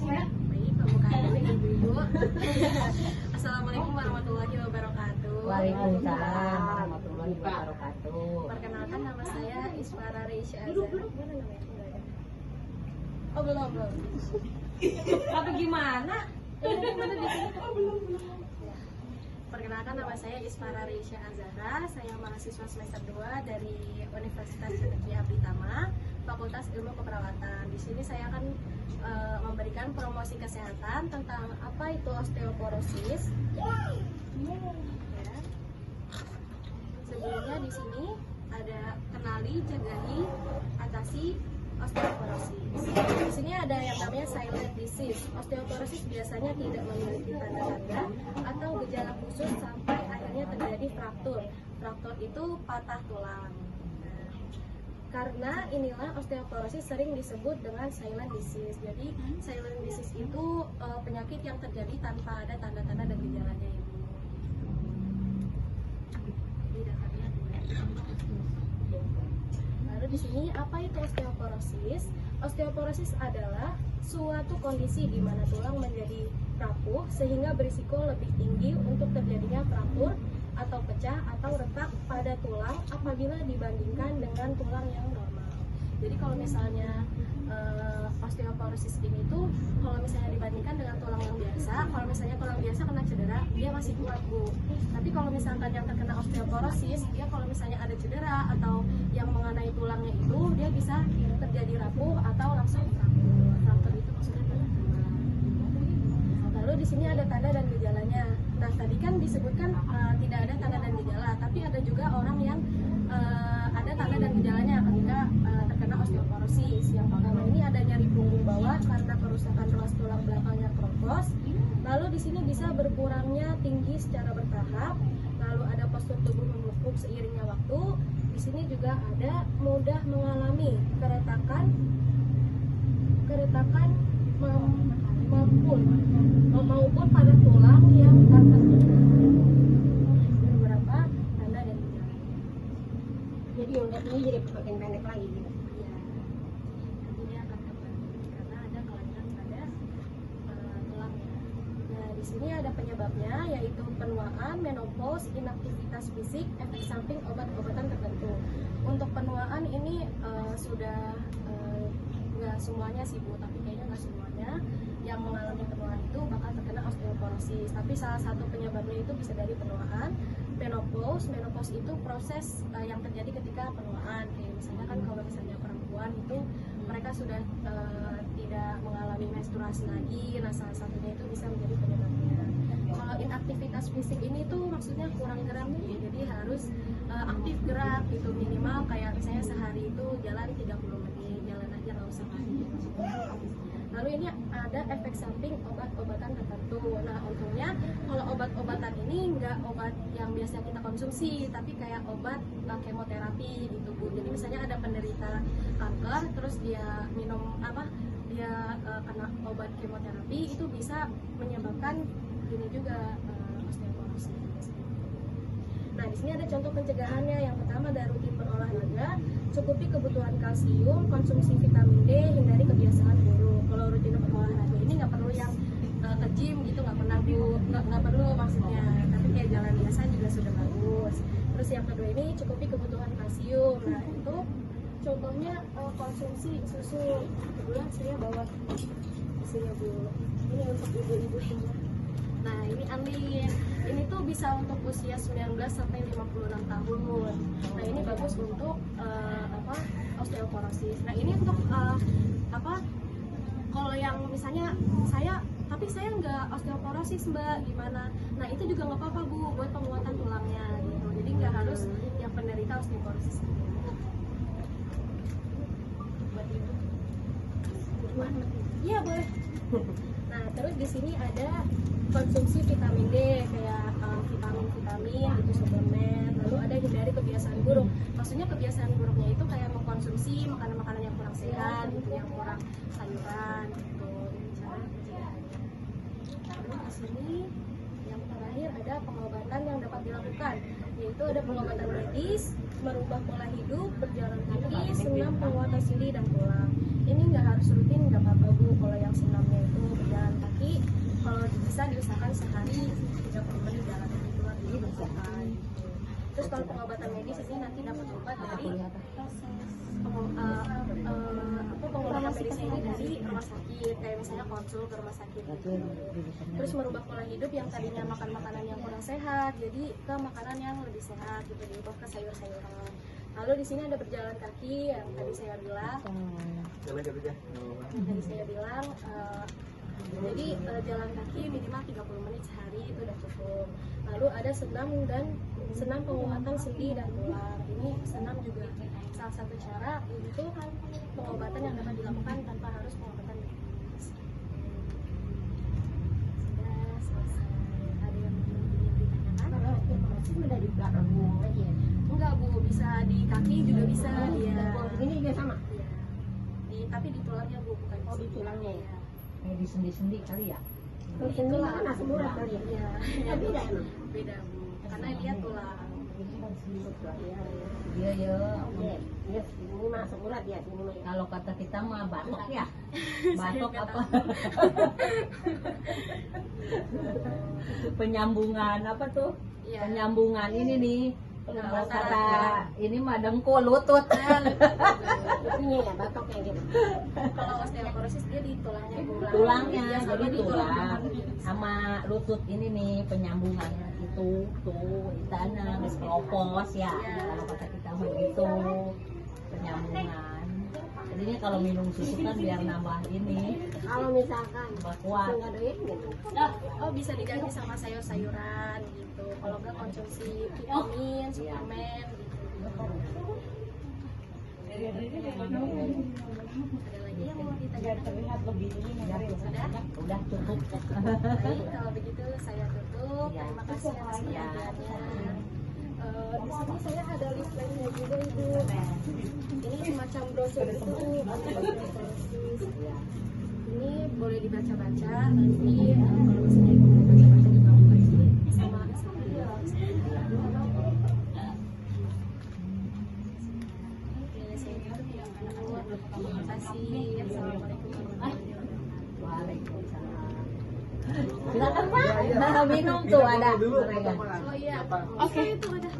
Baik, pembukaan dulu ibu-ibu. Assalamualaikum warahmatullahi wabarakatuh. Waalaikumsalam warahmatullahi wabarakatuh. Perkenalkan, nama saya Isfara Reisha Azhara. Gimana namanya? Oh belum. Apa gimana? Perkenalkan, nama saya Isfara Reisha Azhara. Saya mahasiswa semester 2 dari Universitas Cendekia Pritama, Fakultas Ilmu Keperawatan. Di sini saya akan memberikan promosi kesehatan tentang apa itu osteoporosis. Ya. Sebelumnya di sini ada kenali, cegah, atasi osteoporosis. Di sini ada yang namanya silent disease. Osteoporosis biasanya tidak memiliki tanda-tanda atau gejala khusus sampai akhirnya terjadi fraktur. Fraktur itu patah tulang. Karena inilah osteoporosis sering disebut dengan silent disease. Jadi silent disease itu penyakit yang terjadi tanpa ada tanda-tanda dan gejalanya, Ibu. Lalu di sini apa itu osteoporosis? Osteoporosis adalah suatu kondisi di mana tulang menjadi rapuh sehingga berisiko lebih tinggi untuk terjadinya fraktur atau pecah atau retak pada tulang apabila dibandingkan dengan tulang yang normal. Jadi kalau misalnya osteoporosis ini tuh kalau misalnya dibandingkan dengan tulang yang biasa, kalau misalnya tulang biasa kena cedera dia masih kuat, Bu. Tapi kalau misalkan yang terkena osteoporosis, dia kalau misalnya ada cedera atau yang mengenai tulangnya itu dia bisa terjadi rapuh atau langsung fraktur. Fraktur itu maksudnya pada tulang. Lalu di sini ada tanda dan gejalanya. Nah, tadi kan disebutkan tidak ada tanda dan gejala, tapi ada juga orang yang ada tanda dan gejalanya ketika terkena osteoporosis. Yang pertama ini ada nyeri punggung bawah karena kerusakan ruas tulang belakangnya keropos. Lalu di sini bisa berkurangnya tinggi secara bertahap. Lalu ada postur tubuh membungkuk seiringnya waktu. Di sini juga ada mudah mengalami keretakan maupun pada tulang yang tertentu. Beberapa tanda dan gejala. Jadi yang ini jadi makin pendek lagi gitu. Ya, nanti dia akan kembali karena ada kelainan pada tulangnya. Nah, di sini ada penyebabnya yaitu penuaan, menopause, inaktivitas fisik, efek samping obat-obatan tertentu. Untuk penuaan ini sudah nggak semuanya sih, Bu, tapi kayaknya nggak semuanya yang mengalami penuaan itu bakal terkena osteoporosis. Tapi salah satu penyebabnya itu bisa dari penuaan. Menopause itu proses yang terjadi ketika penuaan. Kayak misalnya kan kalau misalnya perempuan itu mereka sudah tidak mengalami menstruasi lagi. Nah, salah satunya itu bisa menjadi penyebabnya. Kalau inaktivitas fisik ini tuh maksudnya kurang gerak nih. Jadi harus aktif gerak gitu, minimal kayak misalnya sehari itu jalan 30 menit, jalan aja nggak usah lari. Lalu ini ada efek samping obat-obatan tertentu. Nah, untungnya kalau obat-obatan ini nggak obat yang biasa kita konsumsi, tapi kayak obat kemoterapi gitu, Bu. Jadi misalnya ada penderita kanker, terus dia minum dia kena obat kemoterapi, itu bisa menyebabkan ini juga osteoporosis. Nah, di sini ada contoh pencegahannya. Yang pertama ada rutin berolahraga, cukupi kebutuhan kalsium, konsumsi vitamin D, hindari kebiasaan buruk. Kalau rutin berolahraga ini nggak perlu yang ke gym gitu, nggak perlu maksudnya. Tapi kayak jalan biasa juga sudah bagus. Terus yang kedua ini cukupi kebutuhan kalsium. Nah, itu contohnya konsumsi susu. Kebetulan saya bawa susunya, Bu. Ini untuk ibu-ibu semua. Nah, ini Andin. Ini tuh bisa untuk usia 19 sampai 56 tahun. Nah, ini bagus untuk osteoporosis. Nah, ini untuk kalau yang misalnya saya nggak osteoporosis, Mbak, gimana? Nah, itu juga nggak apa-apa, Bu, buat penguatan tulangnya gitu. Jadi nggak harus yang penderita osteoporosis. Buat ibu. Iya, boleh. Nah, terus di sini ada konsumsi vitamin D kayak vitamin itu suplemen. Lalu ada hindari kebiasaan buruk. Maksudnya kebiasaan buruknya itu kayak mengkonsumsi makanan-makanan yang kurang sehat, gitu, yang kurang sayuran, gitu. Ini cara pencegahannya. Lalu di sini yang terakhir ada pengobatan yang dapat dilakukan, yaitu ada pengobatan medis, merubah pola hidup, berjalan kaki, senam, penguatan sendi dan tulang. Ini nggak harus rutin, nggak apa-apa, Bu. Kalau yang senamnya itu bisa diusahakan sehari 30 menit jalan kaki keluar dulu bersahabat. Terus kalau pengobatan medis ini nanti dapat obat dari pengobatan medisnya ini dari rumah sakit, kayak misalnya konsul ke rumah sakit gitu. Terus merubah pola hidup yang tadinya makan makanan yang kurang sehat jadi ke makanan yang lebih sehat gitu, diubah ke sayur-sayuran. Lalu di sini ada berjalan kaki yang tadi saya bilang. Jadi jalan kaki minimal 30 menit sehari itu udah cukup. Lalu ada senam penguatan sendi dan tulang. Ini senam juga salah satu cara untuk pengobatan yang dapat dilakukan tanpa harus pengobatan medis. Sudah selesai. Ada yang ingin ditanyakan? Kalau operasi udah di belakang aja. Enggak Bu, bisa di kaki juga bisa dia. Ini juga sama. Iya. Tapi di tulangnya Bu, bukan Oh, di tulangnya ya. Iya. Kayak di sendi-sendi kali ya. Kalau sendi kan asam urat kali ya. Iya, Ya, beda emang. beda Bu, karena dia tulang. Iya ya. Iya, ini mah asam urat ya, ini mah. Kalau kata kita mah batok ya. Batok Saya apa? Penyambungan apa tuh? Iya. Penyambungan ini nih. Kalau Antara kata ini mah dengkul lutut. Itunya ya, batoknya gitu. Kalau osteoporosis dia di tulangnya Bu. Tulangnya Iya, sama jadi di tulang sama lutut ini nih penyambungannya itu tuh di sana keropos ya. Kalau kata kita mah gitu penyambungan. Jadi ini kalau minum susu kan biar nambah ini Kalau misalkan nambah kuat. nggak doyan gitu. Oh, bisa diganti sama sayur-sayuran gitu. Kalau enggak konsumsi vitamin, suplemen gitu. Ada lagi yang mau ditanyakan? Terlihat lebih ini udah cukup. Baik, kalau begitu saya tutup. Iya. Terima kasih atas Iya. perhatiannya. Di sini saya ada leafletnya juga Ibu. Ini semacam brosur itu osteoporosis. Ini boleh dibaca-baca. Nanti kalau misalnya Ibu mau baca-baca juga boleh sih sama saya. Oke, saya tutup ya anak-anak. Terima kasih. Assalamualaikum warahmatullahi wabarakatuh. Waalaikumsalam. Silakan Pak. Minum tuh ada. Oh iya. Oke, itu udah.